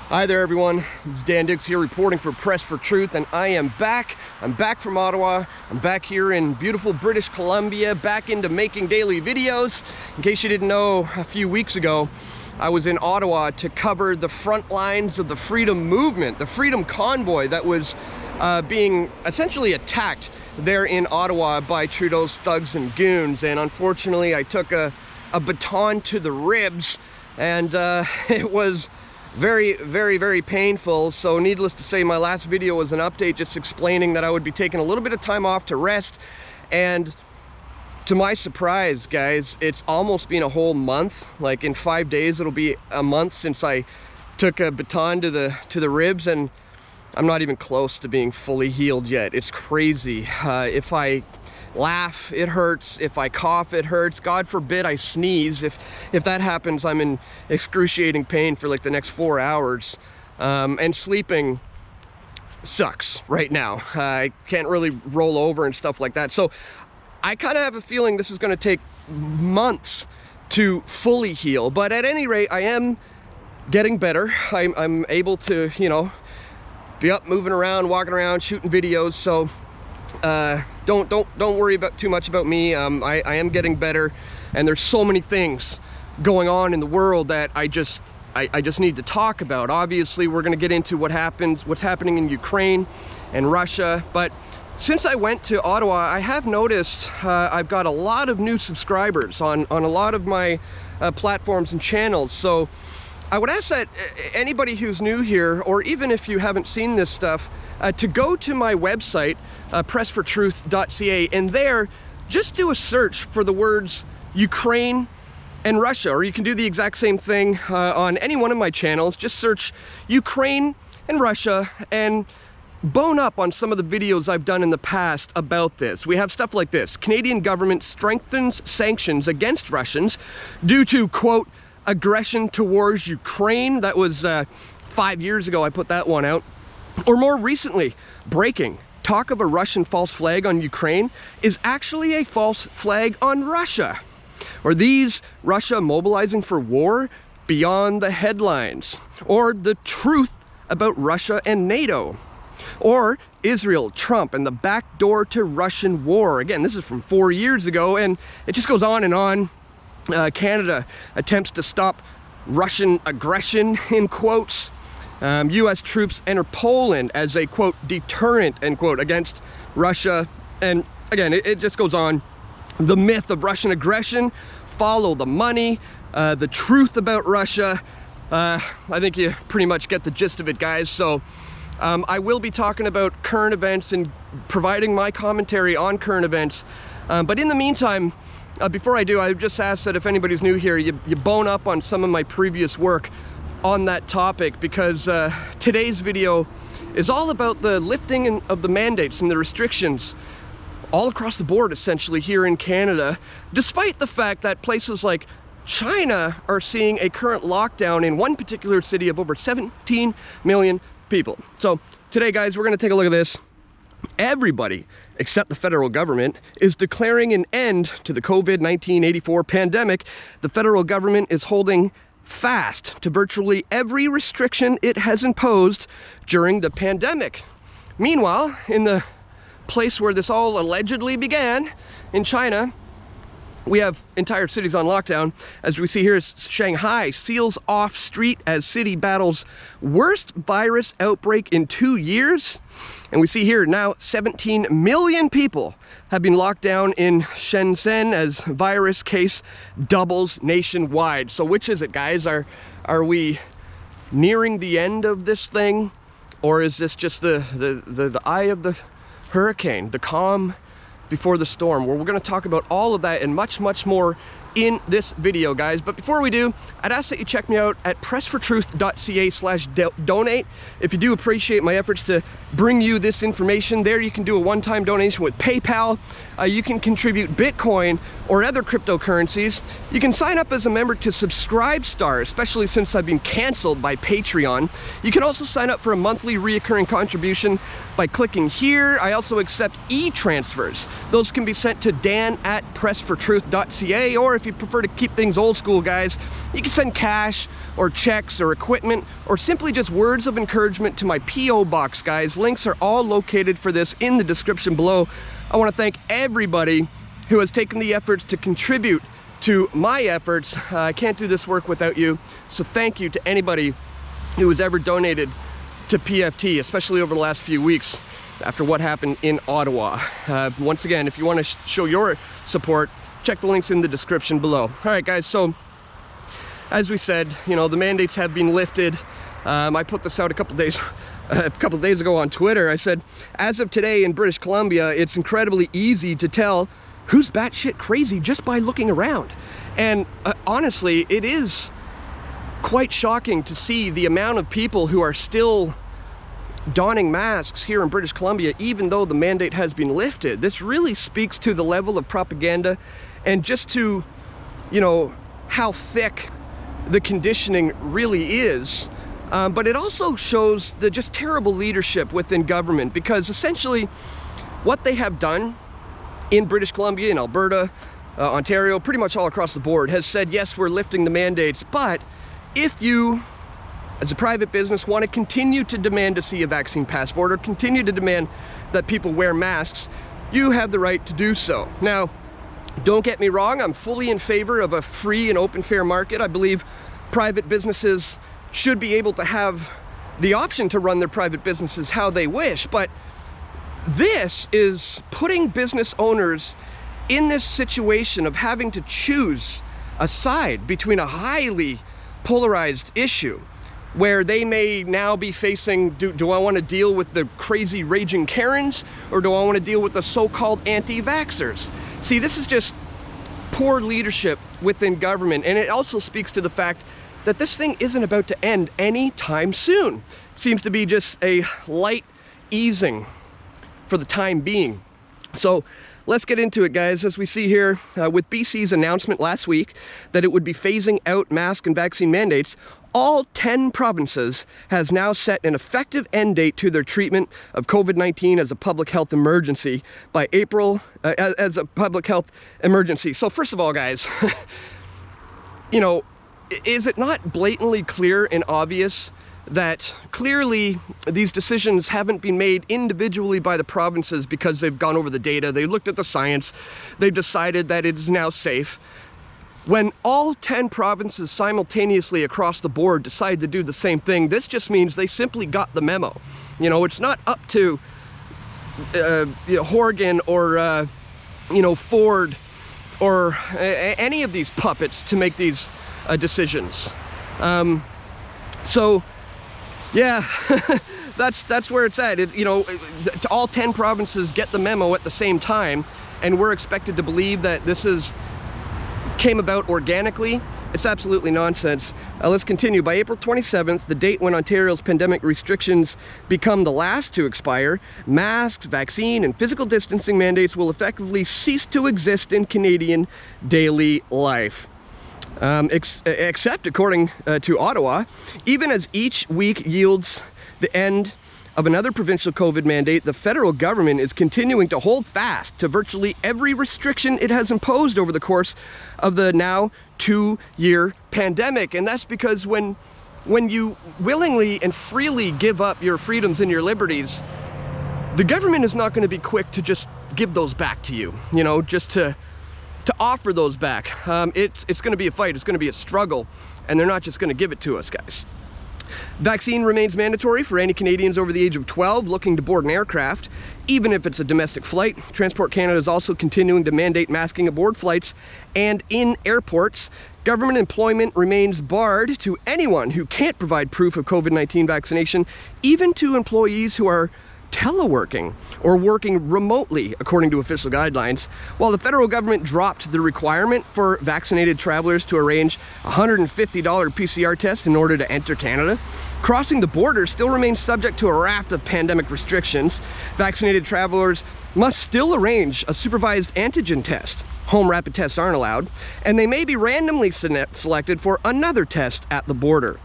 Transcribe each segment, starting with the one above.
Hi there everyone, it's Dan Dix here reporting for Press for Truth, and I am back. I'm back from Ottawa. I'm back here in beautiful British Columbia, back into making daily videos. In case you didn't know, a few weeks ago, I was in Ottawa to cover the front lines of the freedom movement, the freedom convoy that was being essentially attacked there in Ottawa by Trudeau's thugs and goons. And unfortunately, I took a baton to the ribs, and it was very painful. So needless to say, my last video was an update just explaining that I would be taking a little bit of time off to rest. And to my surprise, guys, it's almost been a whole month. Like in 5 days it'll be a month since I took a baton to the ribs, and I'm not even close to being fully healed yet. It's crazy. If I laugh, it hurts. If I cough, it hurts. God forbid I sneeze. If that happens, I'm in excruciating pain for like the next 4 hours. And sleeping sucks right now. I can't really roll over and stuff like that. So I kind of have a feeling this is going to take months to fully heal. But at any rate, I am getting better. I'm able to, you know, be up, moving around, walking around, shooting videos. So don't worry about too much about me. I am getting better, and there's so many things going on in the world that I just need to talk about. Obviously, we're going to get into what's happening in Ukraine and Russia, but since I went to Ottawa, I have noticed I've got a lot of new subscribers on a lot of my platforms and channels. So I would ask that anybody who's new here, or even if you haven't seen this stuff, to go to my website, pressfortruth.ca, and there just do a search for the words Ukraine and Russia, or you can do the exact same thing on any one of my channels. Just search Ukraine and Russia and bone up on some of the videos I've done in the past about this. We have stuff like this: Canadian government strengthens sanctions against Russians due to, quote, aggression towards Ukraine. That was 5 years ago I put that one out. Or more recently, breaking: talk of a Russian false flag on Ukraine is actually a false flag on Russia. Or these: Russia mobilizing for war beyond the headlines. Or the truth about Russia and NATO. Or Israel, Trump, and the back door to Russian war. Again, this is from 4 years ago, and it just goes on and on. Canada attempts to stop Russian aggression, in quotes. U.S. troops enter Poland as a, quote, deterrent, end quote, against Russia. And again, it just goes on. The myth of Russian aggression, follow the money, the truth about Russia. I think you pretty much get the gist of it, guys. So I will be talking about current events and providing my commentary on current events. But in the meantime, before I do, I just ask that if anybody's new here, you bone up on some of my previous work on that topic, because today's video is all about the lifting of the mandates and the restrictions all across the board, essentially, here in Canada, despite the fact that places like China are seeing a current lockdown in one particular city of over 17 million people. So today, guys, we're going to take a look at this. Everybody except the federal government is declaring an end to the COVID-19 84 pandemic. The federal government is holding fast to virtually every restriction it has imposed during the pandemic. Meanwhile, in the place where this all allegedly began, in China, we have entire cities on lockdown. As we see here, Shanghai seals off street as city battles worst virus outbreak in 2 years. And we see here now 17 million people have been locked down in Shenzhen as virus case doubles nationwide. So which is it, guys? Are we nearing the end of this thing, or is this just the eye of the hurricane, the calm before the storm? Well, we're going to talk about all of that and much more in this video, guys. But before we do, I'd ask that you check me out at pressfortruth.ca/donate. If you do appreciate my efforts to bring you this information, there you can do a one-time donation with PayPal. You can contribute Bitcoin or other cryptocurrencies. You can sign up as a member to Subscribe Star, especially since I've been canceled by Patreon. You can also sign up for a monthly reoccurring contribution by clicking here. I also accept e-transfers. Those can be sent to dan@pressfortruth.ca, or if you prefer to keep things old school, guys, you can send cash or checks or equipment or simply just words of encouragement to my P.O. box, guys. Links are all located for this in the description below. I want to thank everybody who has taken the efforts to contribute to my efforts. I can't do this work without you, so thank you to anybody who has ever donated to PFT, especially over the last few weeks after what happened in Ottawa. Once again, if you want to show your support, check the links in the description below. All right, guys, so as we said, you know, the mandates have been lifted. I put this out a couple days ago on Twitter. I said, as of today in British Columbia, it's incredibly easy to tell who's batshit crazy just by looking around. And honestly, it is quite shocking to see the amount of people who are still donning masks here in British Columbia, even though the mandate has been lifted. This really speaks to the level of propaganda and just to, you know, how thick the conditioning really is. But it also shows the just terrible leadership within government, because essentially what they have done in British Columbia, in Alberta, Ontario, pretty much all across the board, has said, yes, we're lifting the mandates, but if you, as a private business, want to continue to demand to see a vaccine passport or continue to demand that people wear masks, you have the right to do so. Now, don't get me wrong, I'm fully in favor of a free and open, fair market. I believe private businesses should be able to have the option to run their private businesses how they wish, but this is putting business owners in this situation of having to choose a side between a highly polarized issue where they may now be facing, do I want to deal with the crazy raging Karens, or do I want to deal with the so-called anti-vaxxers? See, this is just poor leadership within government, and it also speaks to the fact that this thing isn't about to end anytime soon. It seems to be just a light easing for the time being. So let's get into it, guys. As we see here with BC's announcement last week that it would be phasing out mask and vaccine mandates, all 10 provinces has now set an effective end date to their treatment of COVID-19 as a public health emergency by April, as a public health emergency. So first of all, guys, you know, is it not blatantly clear and obvious that clearly these decisions haven't been made individually by the provinces because they've gone over the data, they looked at the science, they've decided that it is now safe? When all 10 provinces simultaneously across the board decide to do the same thing, this just means they simply got the memo. You know, it's not up to Horgan or Ford or any of these puppets to make these decisions. So yeah, that's where it's at. All 10 provinces get the memo at the same time, and we're expected to believe that this came about organically. It's absolutely nonsense. Let's continue. By April 27th, the date when Ontario's pandemic restrictions become the last to expire, masks, vaccine, and physical distancing mandates will effectively cease to exist in Canadian daily life. Except, according to Ottawa, even as each week yields the end of another provincial COVID mandate, the federal government is continuing to hold fast to virtually every restriction it has imposed over the course of the now 2-year pandemic. And that's because when you willingly and freely give up your freedoms and your liberties, the government is not going to be quick to just give those back to you, just to offer those back. It's going to be a fight, it's going to be a struggle, and they're not just going to give it to us, guys. Vaccine remains mandatory for any Canadians over the age of 12 looking to board an aircraft, even if it's a domestic flight. Transport Canada is also continuing to mandate masking aboard flights and in airports. Government employment remains barred to anyone who can't provide proof of COVID-19 vaccination, even to employees who are teleworking or working remotely, according to official guidelines. While the federal government dropped the requirement for vaccinated travelers to arrange a $150 PCR test in order to enter Canada, crossing the border still remains subject to a raft of pandemic restrictions. Vaccinated travelers must still arrange a supervised antigen test. Home rapid tests aren't allowed, and they may be randomly selected for another test at the border.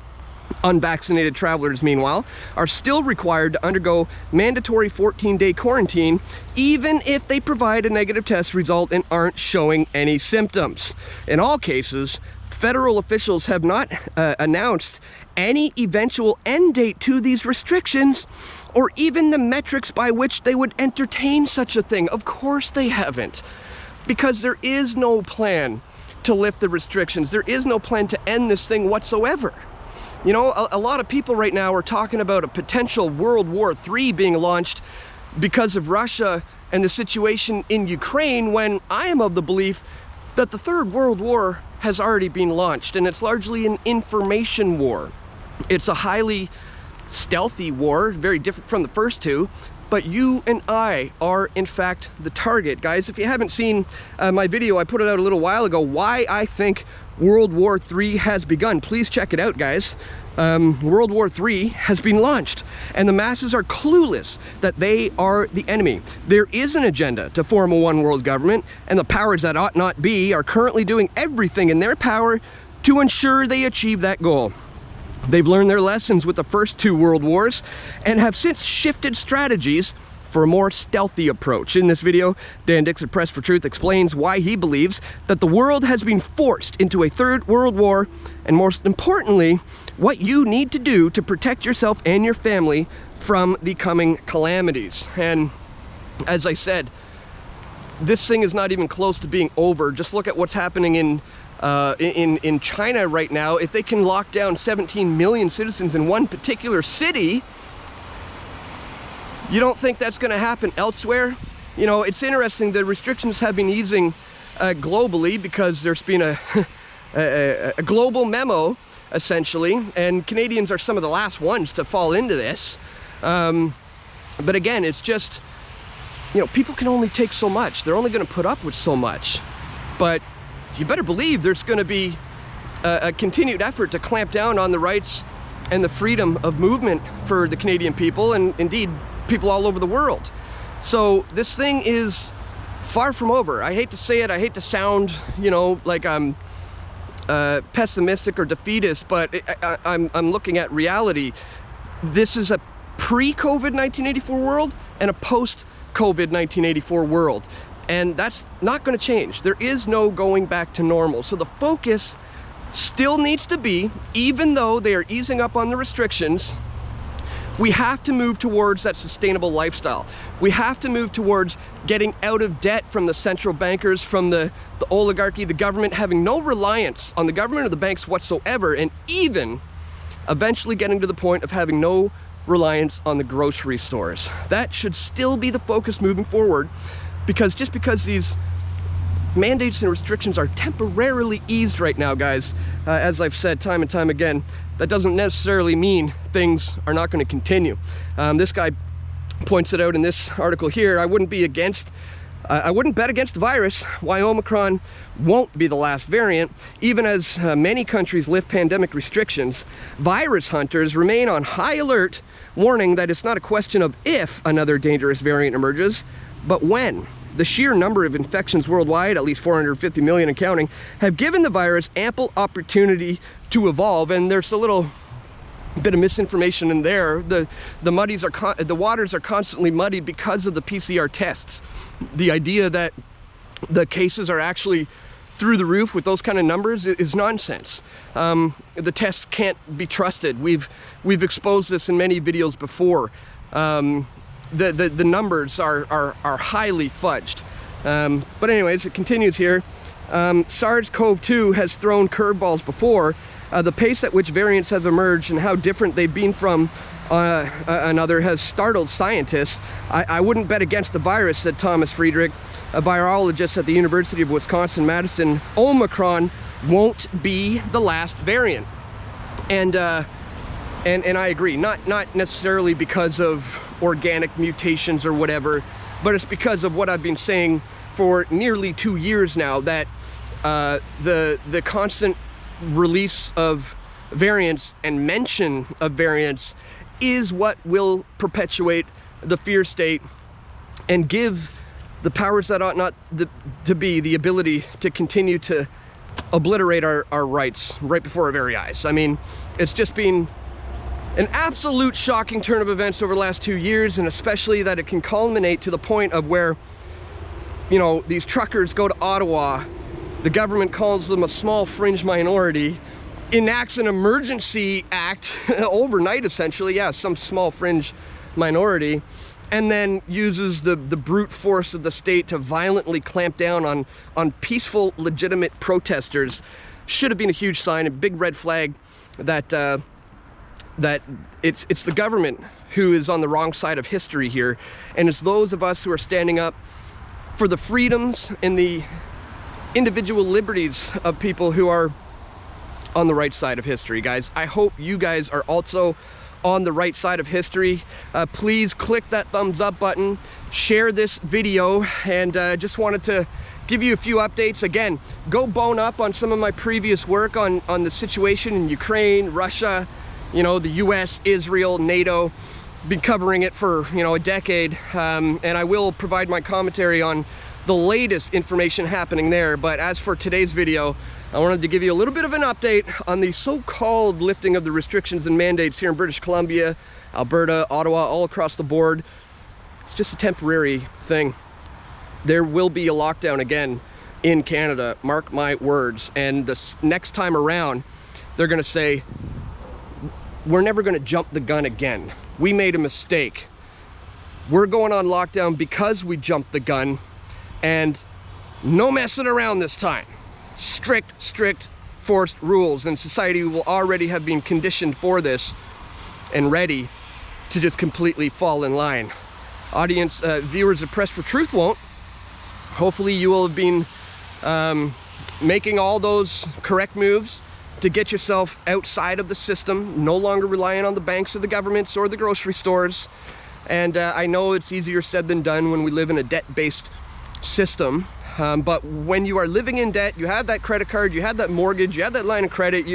Unvaccinated travelers, meanwhile, are still required to undergo mandatory 14-day quarantine, even if they provide a negative test result and aren't showing any symptoms. In all cases, federal officials have not announced any eventual end date to these restrictions, or even the metrics by which they would entertain such a thing. Of course they haven't, because there is no plan to lift the restrictions. There is no plan to end this thing whatsoever. You know, a lot of people right now are talking about a potential World War III being launched because of Russia and the situation in Ukraine, when I am of the belief that the Third World War has already been launched, and it's largely an information war. It's a highly stealthy war, very different from the first two, but you and I are in fact the target. Guys, if you haven't seen my video, I put it out a little while ago, why I think World War III has begun. Please check it out, guys. World War III has been launched, and the masses are clueless that they are the enemy. There is an agenda to form a one world government, and the powers that ought not be are currently doing everything in their power to ensure they achieve that goal. They've learned their lessons with the first two world wars and have since shifted strategies for a more stealthy approach. In this video, Dan Dixon, Press for Truth, explains why he believes that the world has been forced into a third world war, and most importantly, what you need to do to protect yourself and your family from the coming calamities. And as I said, this thing is not even close to being over. Just look at what's happening in China right now. If they can lock down 17 million citizens in one particular city, you don't think that's going to happen elsewhere? You know, it's interesting, the restrictions have been easing globally because there's been a global memo, essentially, and Canadians are some of the last ones to fall into this. But again, it's just, you know, people can only take so much. They're only going to put up with so much. But you better believe there's going to be a continued effort to clamp down on the rights and the freedom of movement for the Canadian people, and indeed people all over the world. So this thing is far from over. I hate to say it, I hate to sound, you know, like I'm pessimistic or defeatist, but I'm looking at reality. This is a pre-COVID 1984 world and a post-COVID 1984 world, and that's not going to change. There is no going back to normal. So the focus still needs to be, even though they are easing up on the restrictions, we have to move towards that sustainable lifestyle. We have to move towards getting out of debt from the central bankers, from the oligarchy, the government, having no reliance on the government or the banks whatsoever, and even eventually getting to the point of having no reliance on the grocery stores. That should still be the focus moving forward, because just because these mandates and restrictions are temporarily eased right now, guys, as I've said time and time again, that doesn't necessarily mean things are not going to continue. This guy points it out in this article here. I wouldn't bet against the virus why Omicron won't be the last variant. Even as many countries lift pandemic restrictions, virus hunters remain on high alert, warning that it's not a question of if another dangerous variant emerges, but when. The sheer number of infections worldwide, at least 450 million and counting, have given the virus ample opportunity to evolve. And there's a little bit of misinformation in there. The waters are constantly muddied because of the PCR tests. The idea that the cases are actually through the roof with those kind of numbers is nonsense. The tests can't be trusted. We've exposed this in many videos before. The numbers are highly fudged. But anyways, it continues here. SARS-CoV-2 has thrown curveballs before. The pace at which variants have emerged and how different they've been from another has startled scientists. I wouldn't bet against the virus, said Thomas Friedrich, a virologist at the University of Wisconsin-Madison. Omicron won't be the last variant. And I agree, not necessarily because of organic mutations or whatever, but it's because of what I've been saying for nearly 2 years now, that the constant release of variants and mention of variants is what will perpetuate the fear state and give the powers that ought not to be the ability to continue to obliterate our rights right before our very eyes. I mean, it's just been an absolute shocking turn of events over the last 2 years, and especially that it can culminate to the point of where, you know, these truckers go to Ottawa, the government calls them a small fringe minority, enacts an emergency act overnight essentially, yeah, some small fringe minority, and then uses the brute force of the state to violently clamp down on peaceful, legitimate protesters. Should have been a huge sign, a big red flag that that it's the government who is on the wrong side of history here, and it's those of us who are standing up for the freedoms and the individual liberties of people who are on the right side of history, guys. I hope you guys are also on the right side of history. Please click that thumbs up button, share this video, and just wanted to give you a few updates. Again, go bone up on some of my previous work on the situation in Ukraine, Russia, you know, the US, Israel, NATO. Been covering it for, you know, a decade, and I will provide my commentary on the latest information happening there. But as for today's video, I wanted to give you a little bit of an update on the so-called lifting of the restrictions and mandates here in British Columbia, Alberta, Ottawa, all across the board. It's just a temporary thing. There will be a lockdown again in Canada, mark my words, and the next time around, they're gonna say, we're never gonna jump the gun again. We made a mistake. We're going on lockdown because we jumped the gun, and no messing around this time. Strict forced rules, and society will already have been conditioned for this and ready to just completely fall in line. Audience, viewers of Press for Truth won't. Hopefully you will have been making all those correct moves to get yourself outside of the system, no longer relying on the banks or the governments or the grocery stores. And I know it's easier said than done when we live in a debt-based system, but when you are living in debt, you have that credit card, you have that mortgage, you have that line of credit,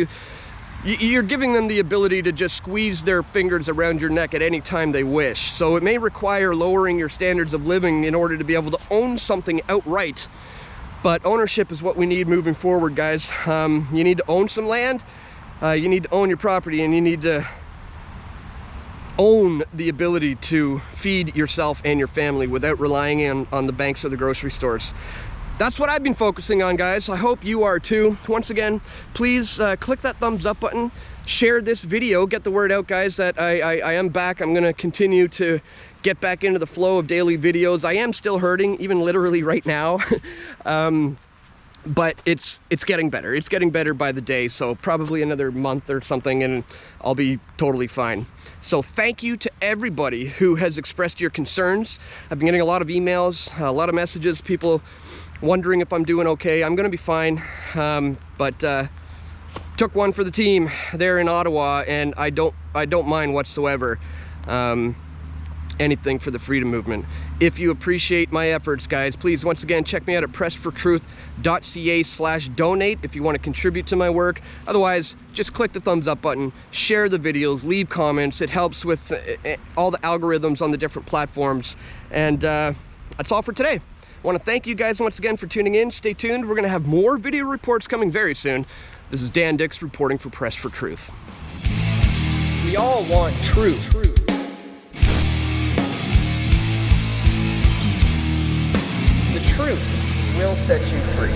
you're giving them the ability to just squeeze their fingers around your neck at any time they wish. So it may require lowering your standards of living in order to be able to own something outright. But ownership is what we need moving forward, guys. You need to own some land, you need to own your property, and you need to own the ability to feed yourself and your family without relying on the banks or the grocery stores. That's what I've been focusing on, guys. I hope you are too. Once again, please click that thumbs up button, share this video, get the word out, guys, that I am back. I'm gonna continue to get back into the flow of daily videos. I am still hurting, even literally right now. But it's getting better. It's getting better by the day, so probably another month or something and I'll be totally fine. So thank you to everybody who has expressed your concerns. I've been getting a lot of emails, a lot of messages, people wondering if I'm doing okay. I'm gonna be fine, but took one for the team there in Ottawa, and I don't mind whatsoever. Anything for the freedom movement. If you appreciate my efforts, guys, please once again check me out at pressfortruth.ca/donate if you want to contribute to my work. Otherwise, just click the thumbs up button, share the videos, leave comments. It helps with all the algorithms on the different platforms. And that's all for today. I want to thank you guys once again for tuning in. Stay tuned. We're going to have more video reports coming very soon. This is Dan Dix reporting for Press for Truth. We all want truth. The truth will set you free.